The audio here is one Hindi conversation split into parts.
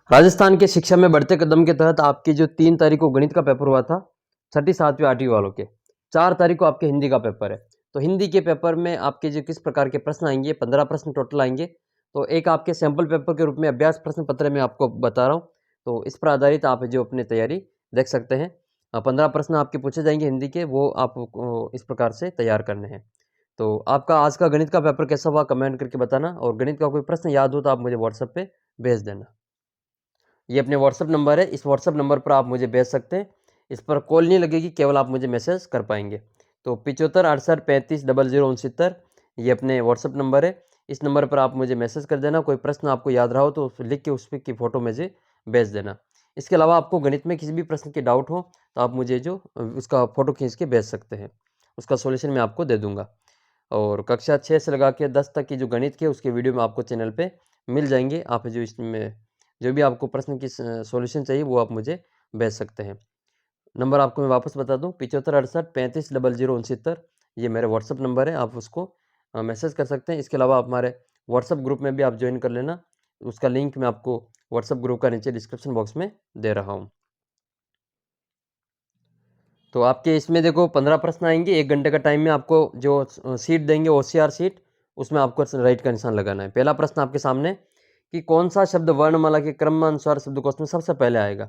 राजस्थान के शिक्षा में बढ़ते कदम के तहत आपकी जो 3 तारीख को गणित का पेपर हुआ था, छठी, 7वीं, 8वीं वालों के, 4 तारीख को आपके हिंदी का पेपर है। तो हिंदी के पेपर में आपके जो किस प्रकार के प्रश्न आएँगे, 15 प्रश्न टोटल आएँगे। तो एक आपके सैंपल पेपर के रूप में अभ्यास प्रश्न पत्र मैं आपको बता रहा हूँ। तो इस पर आधारित आप जो अपनी तैयारी देख सकते हैं। 15 प्रश्न आपके पूछे जाएँगे हिंदी के, वो आपको इस प्रकार से तैयार करने हैं। तो आपका आज का गणित का पेपर कैसा हुआ कमेंट करके बताना, और गणित का कोई प्रश्न याद हो तो आप मुझे व्हाट्सएप पे भेज देना। ये अपने व्हाट्सएप नंबर है, इस व्हाट्सएप नंबर पर आप मुझे भेज सकते हैं। इस पर कॉल नहीं लगेगी, केवल आप मुझे मैसेज कर पाएंगे। तो 75 68 35 00 69 ये अपने व्हाट्सएप नंबर है। इस नंबर पर आप मुझे मैसेज कर देना। कोई प्रश्न आपको याद रहा हो तो लिख के उस पर की फ़ोटो मुझे भेज देना। इसके अलावा आपको गणित में किसी भी प्रश्न की डाउट हो तो आप मुझे जो उसका फ़ोटो खींच के भेज सकते हैं। उसका सॉल्यूशन मैं आपको दे दूँगा। और कक्षा 6 से लगा के 10 तक की जो गणित के उसके वीडियो में आपको चैनल पे मिल जाएँगे। आप जो इसमें जो भी आपको प्रश्न की सॉल्यूशन चाहिए वो आप मुझे भेज सकते हैं। नंबर आपको मैं वापस बता दूँ, 75 68 35 00 69 ये मेरा व्हाट्सएप नंबर है। आप उसको मैसेज कर सकते हैं। इसके अलावा आप हमारे व्हाट्सएप ग्रुप में भी आप जॉइन कर लेना। उसका लिंक मैं आपको व्हाट्सएप ग्रुप का नीचे डिस्क्रिप्शन बॉक्स में दे रहा हूँ। तो आपके इसमें देखो 15 प्रश्न आएँगे। 1 घंटे का टाइम में आपको जो सीट देंगे ओसीआर सीट, उसमें आपको राइट का निशान लगाना है। पहला प्रश्न आपके सामने कि कौन-सा शब्द वर्णमाला के क्रमानुसार शब्दकोश में सबसे पहले आएगा?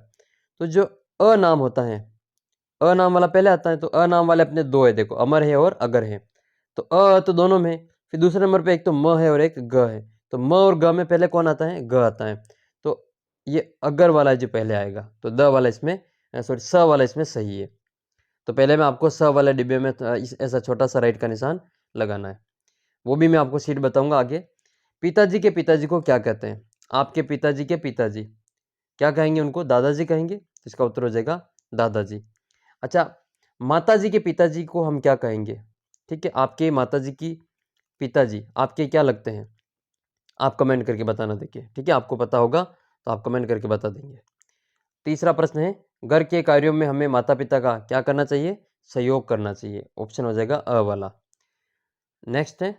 तो जो अ नाम होता है, अ नाम वाला पहले आता है। तो अ नाम वाले अपने 2 है देखो, अमर है और अगर है। तो तो दोनों में है। फिर दूसरे नंबर पे एक तो म है और एक ग है। तो म और ग में पहले कौन आता है? ग आता है। तो ये अगर वाला जो पहले आएगा, तो द वाला इसमें सॉरी स वाला इसमें सही है। तो पहले मैं आपको स वाले डिब्बे में ऐसा छोटा-सा राइट का निशान लगाना है। वो भी मैं आपको सीट बताऊँगा आगे। पिताजी के पिताजी को क्या कहते हैं? आपके पिताजी के पिताजी क्या कहेंगे उनको? दादाजी कहेंगे। तो इसका उत्तर हो जाएगा दादाजी। अच्छा, माताजी के पिताजी को हम क्या कहेंगे? ठीक है, आपके माताजी की पिताजी आपके क्या लगते हैं? आप कमेंट करके बताना देखिए, ठीक है? आपको पता होगा तो आप कमेंट करके बता देंगे। तीसरा प्रश्न है, घर के कार्यों में हमें माता-पिता का क्या करना चाहिए? सहयोग करना चाहिए। ऑप्शन हो जाएगा अ वाला। नेक्स्ट है,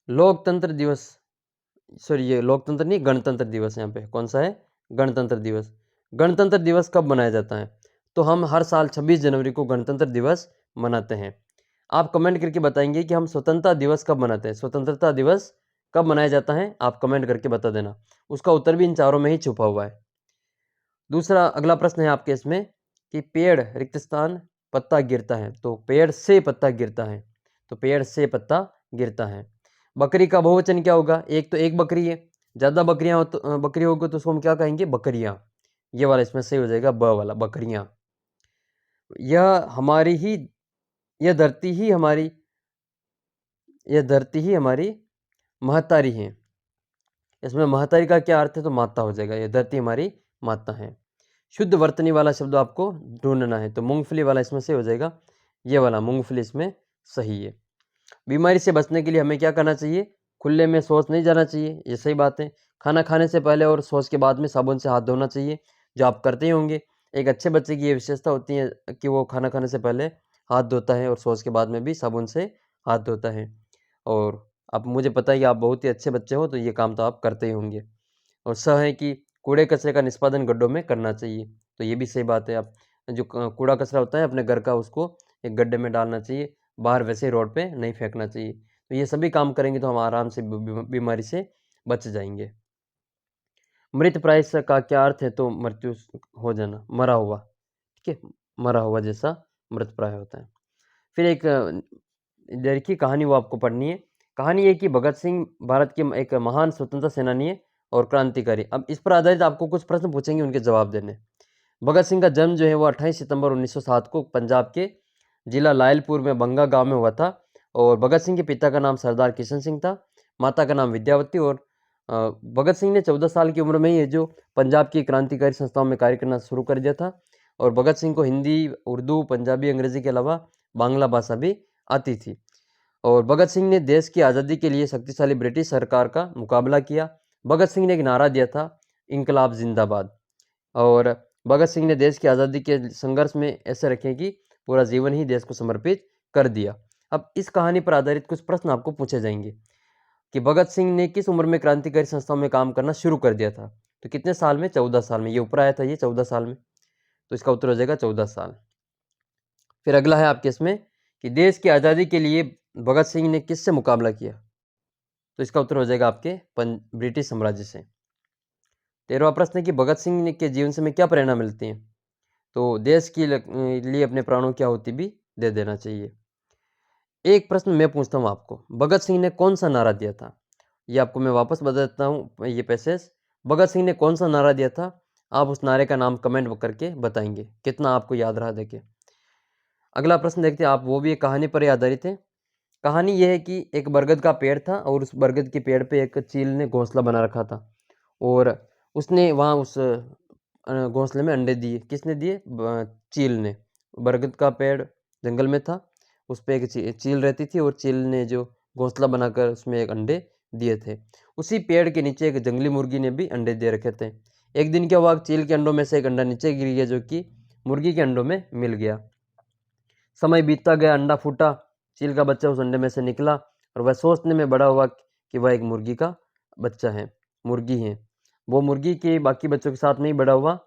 लोकतंत्र दिवस सॉरी ये लोकतंत्र नहीं, गणतंत्र दिवस यहाँ पे कौन-सा है? गणतंत्र दिवस। गणतंत्र दिवस कब मनाया जाता है? तो हम हर साल 26 जनवरी को गणतंत्र दिवस मनाते हैं। आप कमेंट करके बताएँगे कि हम स्वतंत्रता दिवस कब मनाते हैं? स्वतंत्रता दिवस कब मनाया जाता है? आप कमेंट करके बता देना। उसका उत्तर भी इन चारों में ही छुपा हुआ है। दूसरा अगला प्रश्न है आपके इसमें कि पेड़ रिक्त स्थान पत्ता गिरता है, तो पेड़ से पत्ता गिरता है, तो पेड़ से पत्ता गिरता है। बकरी का बहुवचन क्या होगा? एक तो एक बकरी है, ज़्यादा बकरियां हो तो बकरी होगी तो उसको हम क्या कहेंगे? बकरियां। ये वाला इसमें सही हो जाएगा, ब वाला बकरियां। यह हमारी ही यह धरती ही हमारी यह धरती ही हमारी महतारी है। इसमें महतारी का क्या अर्थ है? तो माता हो जाएगा। यह धरती हमारी माता है। शुद्ध वर्तनी वाला शब्द आपको ढूंढना है, तो मूंगफली वाला इसमें से हो जाएगा। ये वाला मूंगफली इसमें सही है। बीमारी से बचने के लिए हमें क्या करना चाहिए? खुले में शौच नहीं जाना चाहिए, ये सही बात है। खाना खाने से पहले और शौच के बाद में साबुन से हाथ धोना चाहिए, जो आप करते ही होंगे। एक अच्छे बच्चे की ये विशेषता होती है कि वो खाना खाने से पहले हाथ धोता है और शौच के बाद में भी साबुन से हाथ धोता है। और अब मुझे पता है कि आप बहुत ही अच्छे बच्चे हो, तो ये काम तो आप करते ही होंगे। और स है कि कूड़े-कचरे का निष्पादन गड्ढों में करना चाहिए, तो ये भी सही बात है। आप जो कूड़ा-कचरा होता है अपने घर का उसको एक गड्ढे में डालना चाहिए, बाहर वैसे ही रोड पे नहीं फेंकना चाहिए। तो ये सभी काम करेंगे तो हम आराम से बीमारी से बच जाएँगे। मृतप्राय स का क्या अर्थ है? तो मृत्यु हो जाना, मरा हुआ, ठीक है? मरा हुआ जैसा मृतप्राय होता है। फिर एक देखिए कहानी वो आपको पढ़नी है। कहानी ये कि भगत सिंह भारत के एक महान स्वतंत्रता सेनानी है और क्रांतिकारी। अब इस पर आधारित आपको कुछ प्रश्न पूछेंगे, उनके जवाब देने। भगत सिंह का जन्म जो है वो 28 सितंबर 1907 को पंजाब के जिला लायलपुर में बंगा गांव में हुआ था। और भगत सिंह के पिता का नाम सरदार किशन सिंह था, माता का नाम विद्यावती। और भगत सिंह ने 14 साल की उम्र में ही ये जो पंजाब की क्रांतिकारी संस्थाओं में कार्य करना शुरू कर दिया था। और भगत सिंह को हिंदी, उर्दू, पंजाबी, अंग्रेजी के अलावा बांग्ला भाषा भी आती थी। और भगत सिंह ने देश की आज़ादी के लिए शक्तिशाली ब्रिटिश सरकार का मुकाबला किया। भगत सिंह ने एक नारा दिया था, इंकलाब जिंदाबाद। और भगत सिंह ने देश की आज़ादी के संघर्ष में ऐसे रखे कि पूरा जीवन ही देश को समर्पित कर दिया। अब इस कहानी पर आधारित कुछ प्रश्न आपको पूछे जाएंगे कि भगत सिंह ने किस उम्र में क्रांतिकारी संस्थाओं में काम करना शुरू कर दिया था? तो कितने साल में? 14 साल में। ये ऊपर आया था ये 14 साल में, तो इसका उत्तर हो जाएगा 14 साल। फिर अगला है आपके इसमें कि देश की आज़ादी के लिए भगत सिंह ने किससे मुकाबला किया? तो इसका उत्तर हो जाएगा आपके ब्रिटिश साम्राज्य से। 13वां प्रश्न है कि भगत सिंह के जीवन से हमें क्या प्रेरणा मिलती है? तो देश के लिए अपने प्राणों की आहुति भी दे देना चाहिए। एक प्रश्न मैं पूछता हूँ आपको, भगत सिंह ने कौन सा नारा दिया था? ये आपको मैं वापस बता देता हूँ ये पैसेज। भगत सिंह ने कौन सा नारा दिया था? आप उस नारे का नाम कमेंट करके बताएंगे, कितना आपको याद रहा देखिए। अगला प्रश्न देखते हैं आप, वो भी एक कहानी पर आधारित है। कहानी यह है कि एक बरगद का पेड़ था और उस बरगद के पेड़ पे एक चील ने घोंसला बना रखा था और उसने वहाँ उस घोंसले में अंडे दिए। किसने दिए? चील ने। बरगद का पेड़ जंगल में था, उस पर एक चील रहती थी और चील ने जो घोंसला बनाकर उसमें एक अंडे दिए थे। उसी पेड़ के नीचे एक जंगली मुर्गी ने भी अंडे दे रखे थे। एक दिन क्या हुआ, चील के अंडों में से एक अंडा नीचे गिर गया जो कि मुर्गी के अंडों में मिल गया। समय बीतता गया, अंडा फूटा, चील का बच्चा उस अंडे में से निकला और वह सोचने में बड़ा हुआ कि वह एक मुर्गी का बच्चा है, मुर्गी है। वो मुर्गी के बाकी बच्चों के साथ नहीं बड़ा हुआ,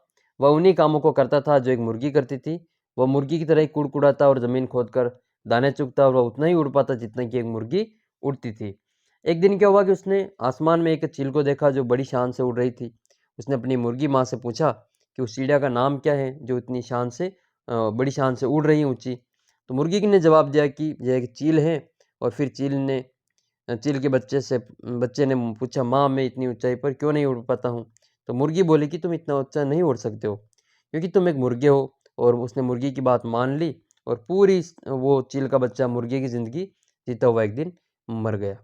वह उन्हीं कामों को करता था जो एक मुर्गी करती थी। वह मुर्गी की तरह ही कुड़कुड़ाता और ज़मीन खोदकर दाने चुगता और वह उतना ही उड़ पाता जितना कि एक मुर्गी उड़ती थी। एक दिन क्या हुआ कि उसने आसमान में एक चील को देखा जो बड़ी शान से उड़ रही थी। उसने अपनी मुर्गी माँ से पूछा कि उस चिड़िया का नाम क्या है जो इतनी शान से बड़ी शान से उड़ रही है ऊँची। तो मुर्गी ने जवाब दिया कि यह एक चील है। और फिर चील के बच्चे ने पूछा, माँ मैं इतनी ऊंचाई पर क्यों नहीं उड़ पाता हूँ? तो मुर्गी बोली कि तुम इतना ऊंचा नहीं उड़ सकते हो क्योंकि तुम एक मुर्गे हो। और उसने मुर्गी की बात मान ली और पूरी वो चील का बच्चा मुर्गी की ज़िंदगी जीता हुआ एक दिन मर गया।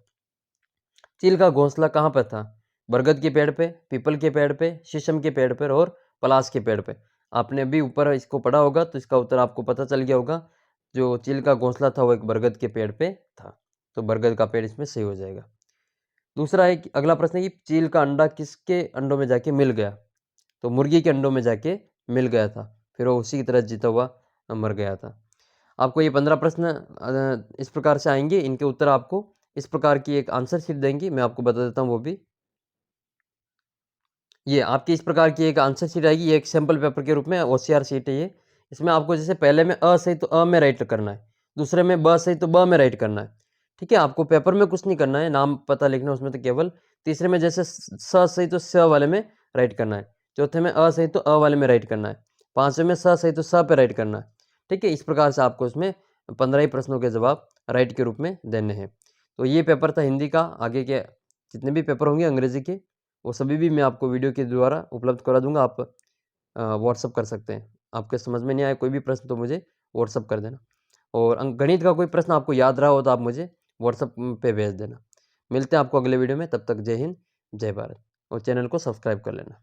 चील का घोंसला कहाँ पर था? बरगद के पेड़ पे, पीपल के पेड़ पे, शीशम के पेड़ पर और पलाश के पेड़ पे। आपने अभी ऊपर इसको पढ़ा होगा तो इसका उत्तर आपको पता चल गया होगा। जो चील का घोंसला था वो एक बरगद के पेड़ पे था, तो बरगद का पेड़ इसमें सही हो जाएगा। दूसरा है कि अगला प्रश्न है कि चील का अंडा किसके अंडों में जाके मिल गया? तो मुर्गी के अंडों में जाके मिल गया था, फिर वो उसी की तरह जीता हुआ मर गया था। आपको ये 15 प्रश्न इस प्रकार से आएंगे, इनके उत्तर आपको इस प्रकार की एक आंसर शीट देंगी, मैं आपको बता देता हूँ वो भी। ये आपकी इस प्रकार की एक आंसर शीट आएगी, ये एक सैम्पल पेपर के रूप में OCR शीट है ये। इसमें आपको जैसे पहले में अ सही तो अ में राइट करना है, दूसरे में ब सही तो ब में राइट करना है। ठीक है, आपको पेपर में कुछ नहीं करना है, नाम पता लिखना उसमें तो केवल। तीसरे में जैसे स सही तो स वाले में राइट करना है, चौथे में अ सही तो अ वाले में राइट करना है, पाँचवें में स सही तो स पे राइट करना है। ठीक है, इस प्रकार से आपको इसमें 15 ही प्रश्नों के जवाब राइट के रूप में देने हैं। तो ये पेपर था हिंदी का। आगे के जितने भी पेपर होंगे अंग्रेजी के, वो सभी भी मैं आपको वीडियो के द्वारा उपलब्ध करा दूंगा। आप व्हाट्सअप कर सकते हैं। आपके समझ में नहीं आया कोई भी प्रश्न तो मुझे व्हाट्सअप कर देना। और गणित का कोई प्रश्न आपको याद रहा हो तो आप मुझे व्हाट्सअप पे भेज देना। मिलते हैं आपको अगले वीडियो में, तब तक जय हिंद, जय भारत, और चैनल को सब्सक्राइब कर लेना।